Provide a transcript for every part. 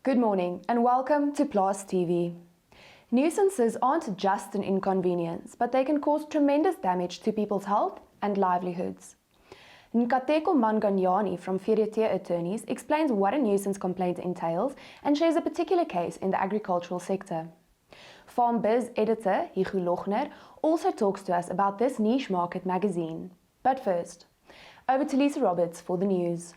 Good morning and welcome to Plaas TV. Nuisances aren't just an inconvenience, but they can cause tremendous damage to people's health and livelihoods. Nkateko Manganyi from VDT Attorneys explains what a nuisance complaint entails and shares a particular case in the agricultural sector. FarmBiz editor Hugo Lochner also talks to us about this niche market magazine. But first, over to Lisa Roberts for the news.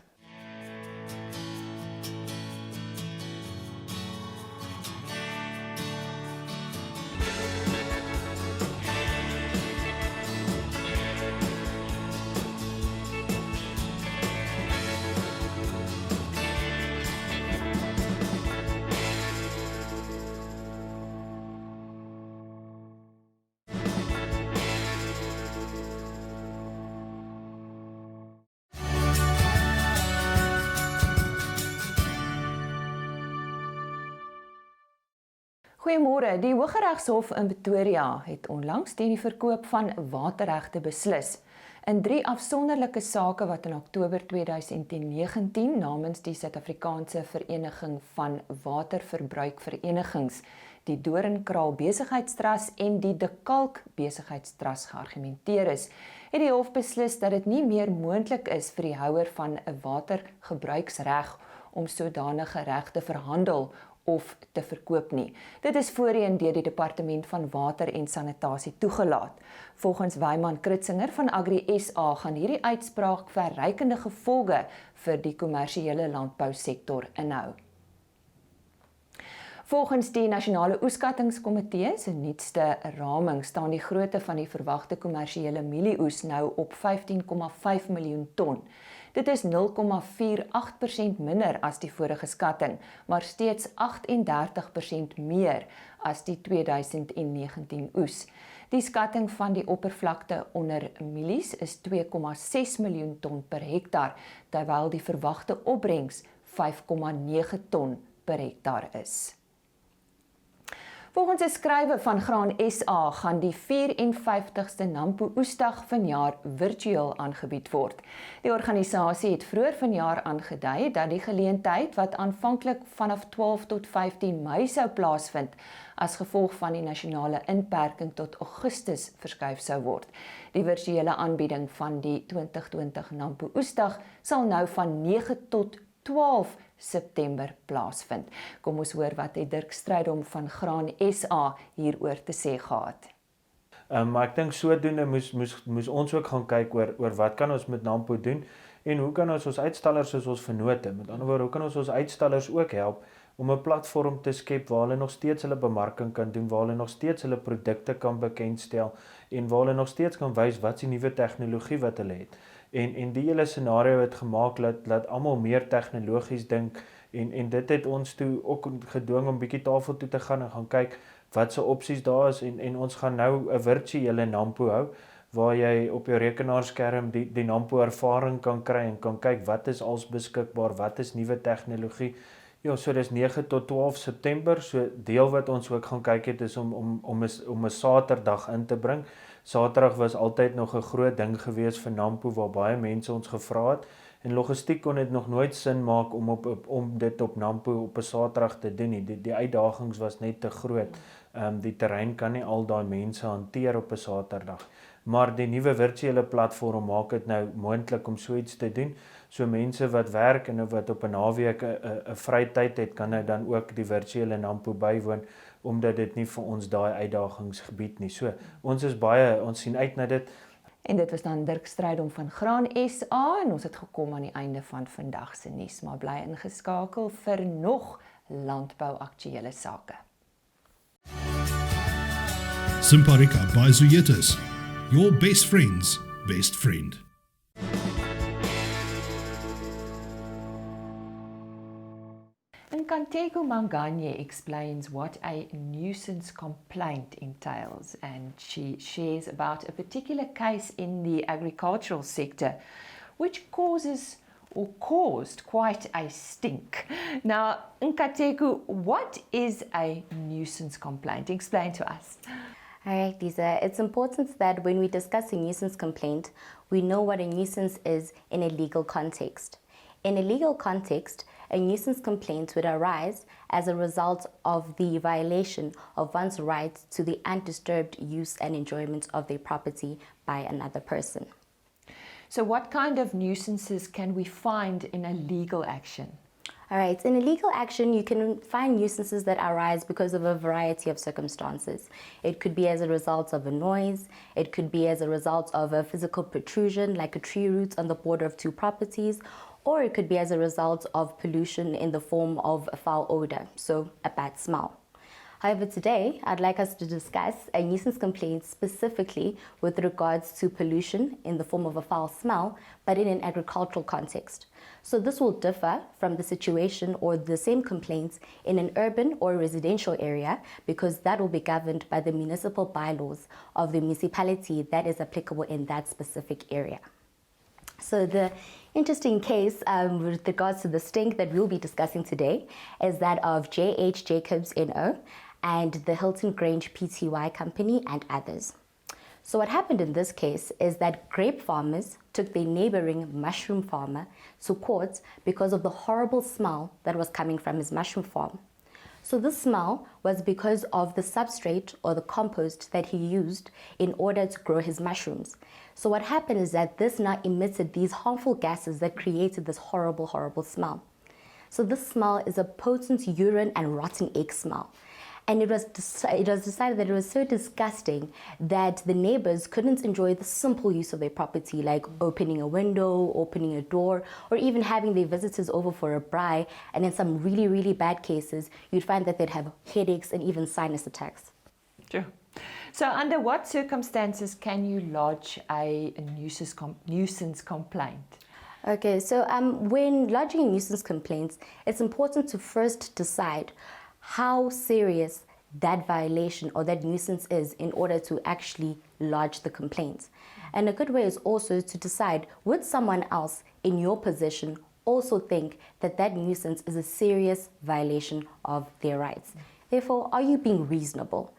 Goeiemôre, die Hooggeregshof in Pretoria het onlangs teen die verkoop van waterregte beslis. In 3 afsonderlike sake wat in Oktober 2019 namens die Suid-Afrikaanse Vereniging van Waterverbruikverenigings, die Doringkraal Besigheidstrust en die De Kalk Besigheidstrust geargumenteer is, het die hof beslis dat dit nie meer moontlik is vir die houer van 'n watergebruiksreg om sodanige reg te verhandel of te verkoop nie. Dit is voorheen deur die Departement van Water en Sanitasie toegelaat. Volgens Wyman Kritzinger van Agri SA gaan hierdie uitspraak verrykende gevolge vir die kommersiële landbousektor inhou. Volgens die Nasionale Oeskattingskomitee se nuutste raming staan die grootte van die verwagte kommersiële mielieoes nou op 15,5 miljoen ton. Dit is 0,48% minder as die vorige skatting, maar steeds 38% meer as die 2019 oes. Die skatting van die oppervlakte onder mielies is 2,6 miljoen ton per hektaar, terwyl die verwagte opbrengs 5,9 ton per hektaar is. Volgens 'n skrywe van Graan SA gaan die 54ste Nampo Oesdag vanjaar virtueel aangebied word. Die organisasie het vroeër vanjaar aangedui dat die geleentheid wat aanvanklik vanaf 12 tot 15 Mei sou plaasvind, as gevolg van die nasionale inperking tot Augustus verskuif sou word. Die virtuele aanbieding van die 2020 Nampo Oesdag sal nou van 9 tot 12 September plaasvind. Kom ons hoor wat het Dirk Strydom van Graan SA hieroor te sê gehad. Maar ek dink sodoende moes ons ook gaan kyk oor wat kan ons met Nampo doen en hoe kan ons uitstallers soos ons vennote, met ander woorde, hoe kan ons uitstallers ook help om 'n platform te skep waar hulle nog steeds hulle bemarking kan doen, waar hulle nog steeds hulle produkte kan bekendstel en waar hulle nog steeds kan wys wat die nuwe tegnologie wat hulle het. En die hele scenario het gemaak dat almal meer tegnologies dink en dit het ons toe ook gedwing om bietjie tafel toe te gaan en gaan kyk wat se opsies daar is en ons gaan nou 'n virtuele Nampo hou waar jy op jou rekenaarskerm die Nampo ervaring kan kry en kan kyk wat is als beskikbaar, wat is nuwe tegnologie. Ja, so dis 9 tot 12 September, so deel wat ons ook gaan kyk het is om 'n Saterdag in te bring. Saterdag was altyd nog 'n groot ding gewees vir Nampo waar baie mense ons gevra het en logistiek kon dit nog nooit sin maak om dit op Nampo op 'n Saterdag te doen nie. Die uitdagings was net te groot. Die terrein kan nie al daai mense hanteer op 'n Saterdag. Maar die nuwe virtuele platform maak dit nou moontlik om so iets te doen. So mense wat werk en wat op 'n naweek 'n vrye tyd het, kan nou dan ook die virtuele Nampo bywoon omdat dit nie vir ons daai uitdagings gebied nie. So ons sien uit na dit. En dit was dan Dirk Strydom van Graan SA en ons het gekom aan die einde van vandag se nuus, maar bly ingeskakel vir nog landbou aktuelle sake. Simparica by Zuyetis, your best friend's best friend. Nkateko Manganyi explains what a nuisance complaint entails, and she shares about a particular case in the agricultural sector which caused quite a stink. Now, Nkateko, what is a nuisance complaint? Explain to us. All right, Lisa, it's important that when we discuss a nuisance complaint, we know what a nuisance is in a legal context. In a legal context, a nuisance complaint would arise as a result of the violation of one's right to the undisturbed use and enjoyment of their property by another person. So what kind of nuisances can we find in a legal action? All right, in a legal action, you can find nuisances that arise because of a variety of circumstances. It could be as a result of a noise, it could be as a result of a physical protrusion like a tree root on the border of two properties, or it could be as a result of pollution in the form of a foul odor, so a bad smell. However, today, I'd like us to discuss a nuisance complaint specifically with regards to pollution in the form of a foul smell, but in an agricultural context. So this will differ from the situation or the same complaints in an urban or residential area, because that will be governed by the municipal bylaws of the municipality that is applicable in that specific area. So the interesting case with regards to the stink that we'll be discussing today is that of J.H. Jacobs N.O. and the Hilton Grange Pty Company and others. So what happened in this case is that grape farmers took their neighboring mushroom farmer to court because of the horrible smell that was coming from his mushroom farm. So this smell was because of the substrate or the compost that he used in order to grow his mushrooms. So what happened is that this now emitted these harmful gases that created this horrible, horrible smell. So this smell is a potent urine and rotten egg smell. And it was decided that it was so disgusting that the neighbors couldn't enjoy the simple use of their property, like opening a window, opening a door, or even having their visitors over for a braai. And in some really, really bad cases, you'd find that they'd have headaches and even sinus attacks. Sure. So under what circumstances can you lodge a nuisance complaint? Okay, so when lodging nuisance complaints, it's important to first decide how serious that violation or that nuisance is in order to actually lodge the complaint. And a good way is also to decide, would someone else in your position also think that that nuisance is a serious violation of their rights? Therefore, are you being reasonable?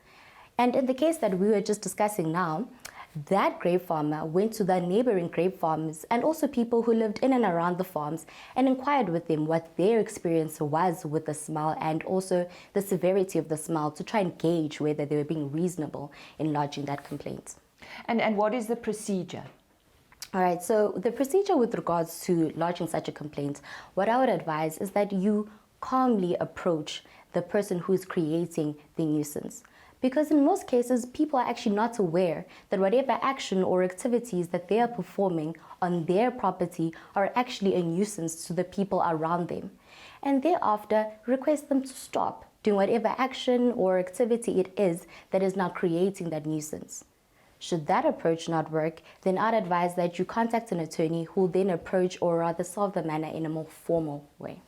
And in the case that we were just discussing now, that grape farmer went to the neighboring grape farmers and also people who lived in and around the farms and inquired with them what their experience was with the smell and also the severity of the smell to try and gauge whether they were being reasonable in lodging that complaint. And what is the procedure? All right, so the procedure with regards to lodging such a complaint, what I would advise is that you calmly approach the person who is creating the nuisance. Because in most cases, people are actually not aware that whatever action or activities that they are performing on their property are actually a nuisance to the people around them. And thereafter, request them to stop doing whatever action or activity it is that is now creating that nuisance. Should that approach not work, then I'd advise that you contact an attorney who will then approach or rather solve the matter in a more formal way.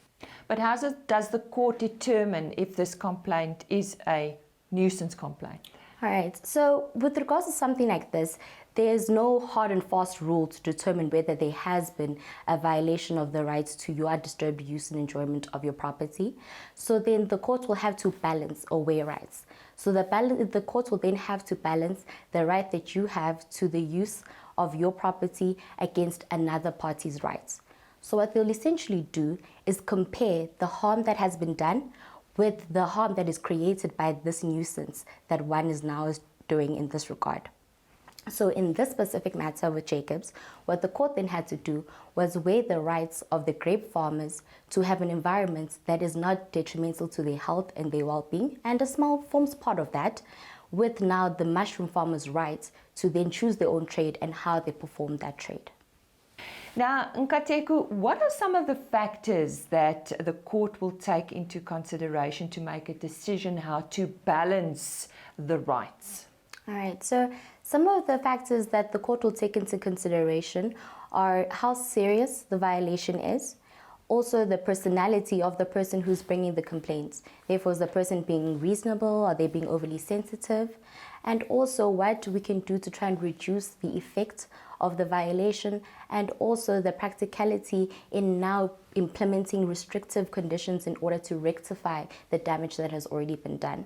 But how does the court determine if this complaint is a nuisance complaint? All right, so with regards to something like this, there is no hard and fast rule to determine whether there has been a violation of the rights to your undisturbed use and enjoyment of your property. So then the court will have to balance or weigh rights. So the court will then have to balance the right that you have to the use of your property against another party's rights. So what they'll essentially do is compare the harm that has been done with the harm that is created by this nuisance that one is now doing in this regard. So in this specific matter with Jacobs, what the court then had to do was weigh the rights of the grape farmers to have an environment that is not detrimental to their health and their well-being, and a smell forms part of that, with now the mushroom farmers' rights to then choose their own trade and how they perform that trade. Now, Nkateko, what are some of the factors that the court will take into consideration to make a decision how to balance the rights? All right, so some of the factors that the court will take into consideration are how serious the violation is, also the personality of the person who's bringing the complaints. Therefore, is the person being reasonable? Are they being overly sensitive? And also what we can do to try and reduce the effect of the violation, and also the practicality in now implementing restrictive conditions in order to rectify the damage that has already been done.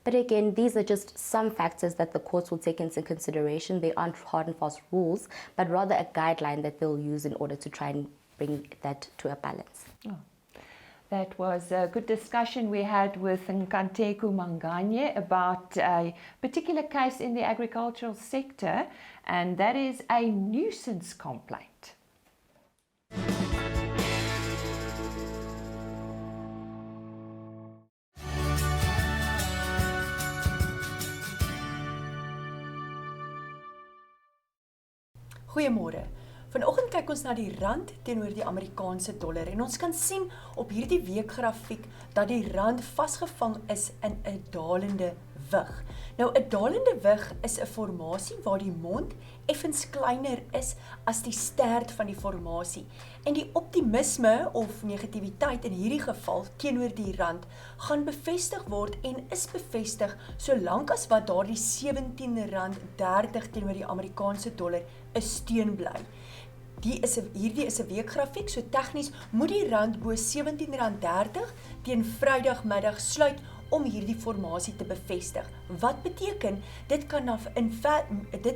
But again, these are just some factors that the courts will take into consideration. They aren't hard and fast rules, but rather a guideline that they'll use in order to try and bring that to a balance. Oh. That was a good discussion we had with Nkateko Manganyi about a particular case in the agricultural sector, and that is a nuisance complaint. Goeiemôre. Vanoggend kyk ons na die rand teenoor die Amerikaanse dollar en ons kan sien op hierdie weekgrafiek dat die rand vasgevang is in 'n dalende wig. Nou 'n dalende wig is 'n formasie waar die mond effens kleiner is as die stert van die formasie en die optimisme of negativiteit in hierdie geval teenoor die rand gaan bevestig word en is bevestig solank as wat daardie R17.30 teenoor die Amerikaanse dollar 'n steun bly. Hierdie is 'n weekgrafiek, so tegnies moet die rand bo R17.30 teen Vrydagmiddag sluit om hierdie formasie te bevestig. Wat beteken dit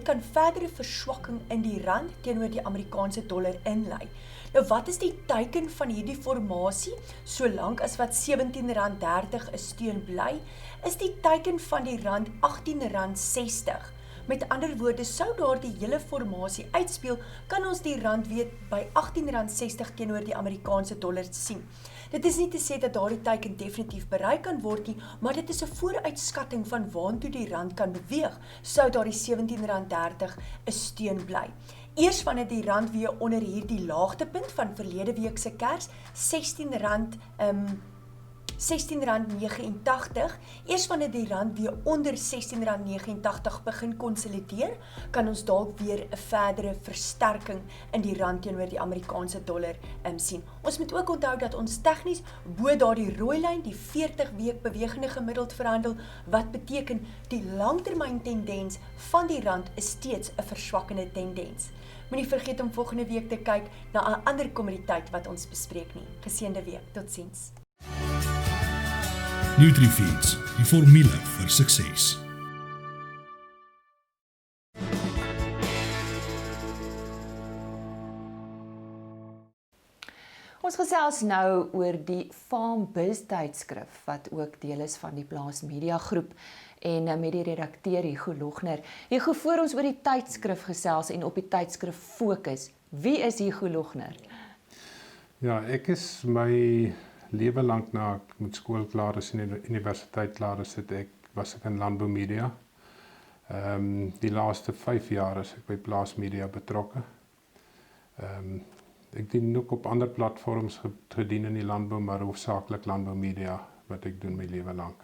kan verdere verswakking in die rand teenoor die Amerikaanse dollar inlei. Nou wat is die teiken van hierdie formasie solank as wat R17.30 'n steun bly? Is die teiken van die rand R18.60. Met ander woorde, sou daardie hele formasie uitspeel, kan ons die rand weer by R18.60 teenoor die Amerikaanse dollar sien. Dit is nie te sê dat daardie teiken definitief bereik kan word nie, maar dit is 'n vooruitskatting van waantoe die rand kan beweeg, sou daardie R17.30 'n steun bly. Eers wanneer die rand weer onder hierdie laagtepunt van verlede week se Kers, R16.89, eers wanneer die rand weer onder R16.89 begin konsolideer, kan ons dalk weer 'n verdere versterking in die rand teenoor die Amerikaanse dollar sien. Ons moet ook onthou dat ons tegnies bo daardie rooi lyn, die 40-week bewegende gemiddeld verhandel, wat beteken die langtermyn tendens van die rand is steeds 'n verswakkende tendens. Moenie vergeet om volgende week te kyk na 'n ander kommoditeit wat ons bespreek nie. Geseënde week. Totsiens. NUTRI Feeds, die formule vir sukses. Ons gesels nou oor die FarmBiz tydskrif wat ook deel is van die Plaas Media Groep en met die redakteur Hugo Lochner. Hugo, voor ons oor die tydskrif gesels en op die tydskrif fokus, wie is Hugo Lochner? Ja, ek is my lewe lank na ek met skool klaar is en die universiteit klaar is, was ek in landboumedia. Die laaste 5 jaar is ek by Plaas Media betrokke. Ek dien ook op ander platforms gedien in die landbou, maar hoofsaaklik landboumedia wat ek doen my lewe lank.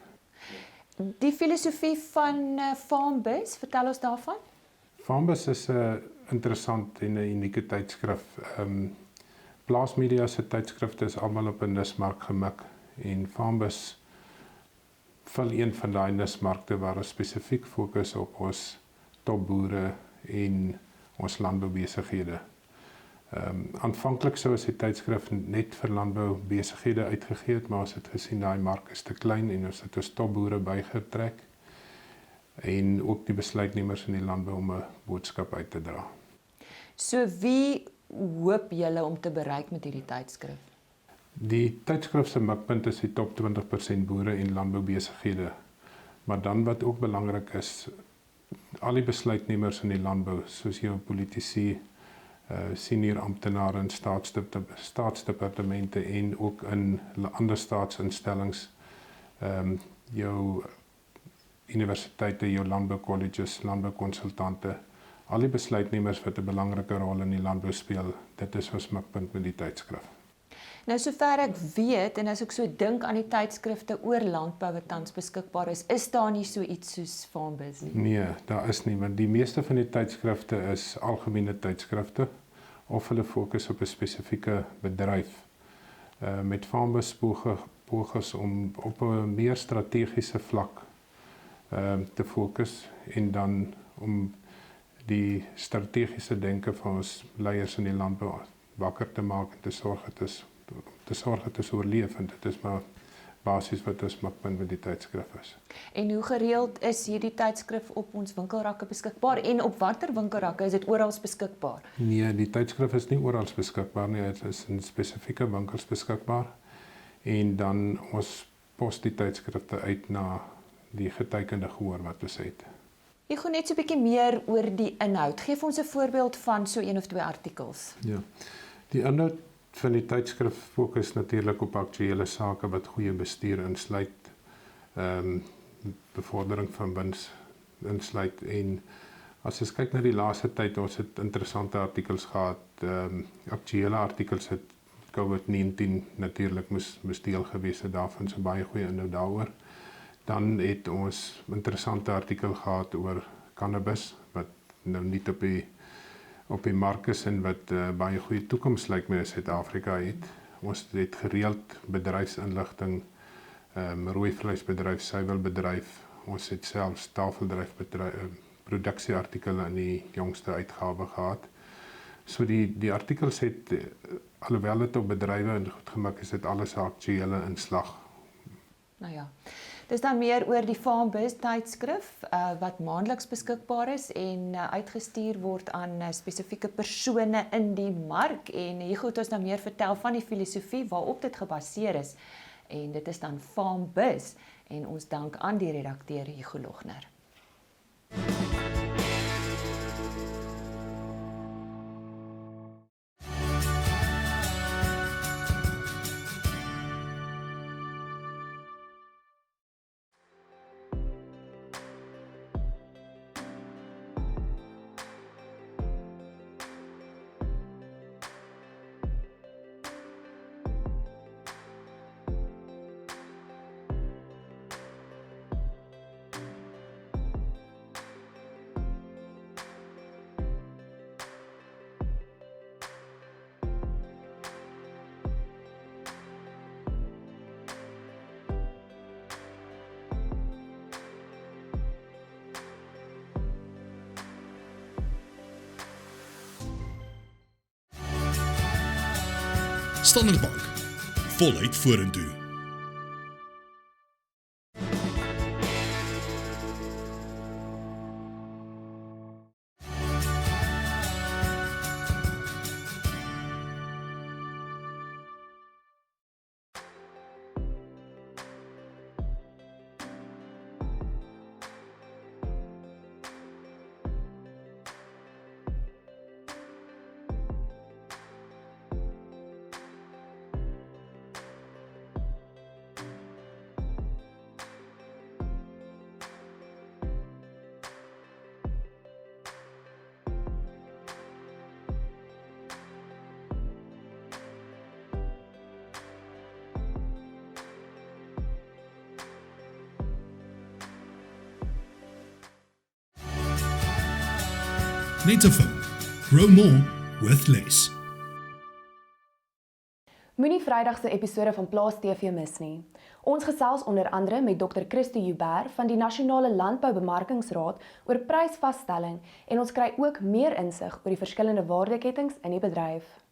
Die filosofie van FarmBiz, vertel ons daarvan? FarmBiz is 'n interessant en 'n unieke tydskrif. Plaas Media se tydskrifte is almal op 'n nismark gemik en FarmBiz vul een van daai nismarkte waar ons spesifiek fokus op ons topboere en ons landboubesighede. Aanvanklik sou as die tydskrif net vir landboubesighede uitgegee het, maar ons het gesien daai mark is te klein en ons het ons topboere bygetrek en ook die besluitnemers in die landbou om 'n boodskap uit te dra. So wie hoop julle om te bereik met hierdie tydskrif? Die tydskrif se mikpunt is die top 20% boere en landboubesighede. Maar dan wat ook belangrik is, al die besluitnemers in die landbou, soos jou politici, senior amptenare in staatsdepartemente en ook in ander staatsinstellings, jou universiteite, jou landboucolleges, landboukonsultante, al die besluitnemers wat 'n belangrike rol in die landbou speel, dit is ons mikpunt met die tydskrif. Nou sover ek weet en as ek so dink aan die tydskrifte oor landbou wat tans beskikbaar is daar nie so iets soos FarmBiz nie? Nee, daar is nie, want die meeste van die tydskrifte is algemene tydskrifte of hulle fokus op 'n spesifieke bedryf. Met FarmBiz pogings om op 'n meer strategiese vlak te fokus en dan om die strategiese denke van ons leiers in die landbou wakker te maak en te sorg dat is oorleef, en dit is maar basies wat ons mikpunt met die tydskrif is. En hoe gereeld is hierdie tydskrif op ons winkelrakke beskikbaar en op watter winkelrakke is dit oral beskikbaar? Nee, die tydskrif is nie oral beskikbaar nie, dit is in spesifieke winkels beskikbaar en dan ons pos die tydskrifte uit na die getekende gehoor wat ons het. Jy gaan net so 'n bietjie meer oor die inhoud. Geef ons 'n voorbeeld van so 1 of 2 artikels. Ja. Die inhoud van die tydskrif fokus natuurlik op aktuele sake wat goeie bestuur insluit, bevordering van wins insluit, en as ons kyk na die laaste tyd, ons het interessante artikels gehad, aktuele artikels het COVID-19 natuurlik moes deel gewees het daarvan, so baie goeie inhoud daaroor. Dan het ons interessante artikel gehad oor cannabis, wat nou nie op die mark is en wat baie goeie toekoms lyk my in Suid-Afrika het. Ons het gereeld bedryfsinligting, rooi vleisbedryf, suiwelbedryf, ons het selfs tafeldryfbedryf, produksieartikele in die jongste uitgawe gehad. So die artikels het, alhoewel dit op bedrywe en goed gemik is, dit alles 'n aktuele inslag. Nou ja. Dis dan meer oor die FarmBiz tydskrif wat maandeliks beskikbaar is en uitgestuur word aan spesifieke persone in die mark, en hier goed ons dan meer vertel van die filosofie waarop dit gebaseer is, en dit is dan FarmBiz, en ons dank aan die redakteur Hugo Lochner. Standard Bank, voluit vorentoe. Netafim. Grow more with less. Moenie Vrydag se episode van Plaas TV mis nie. Ons gesels onder andere met Dr. Christo Joubert van die Nasionale Landboubemarkingsraad oor prysvasstelling, en ons kry ook meer insig oor die verskillende waardeketings in die bedryf.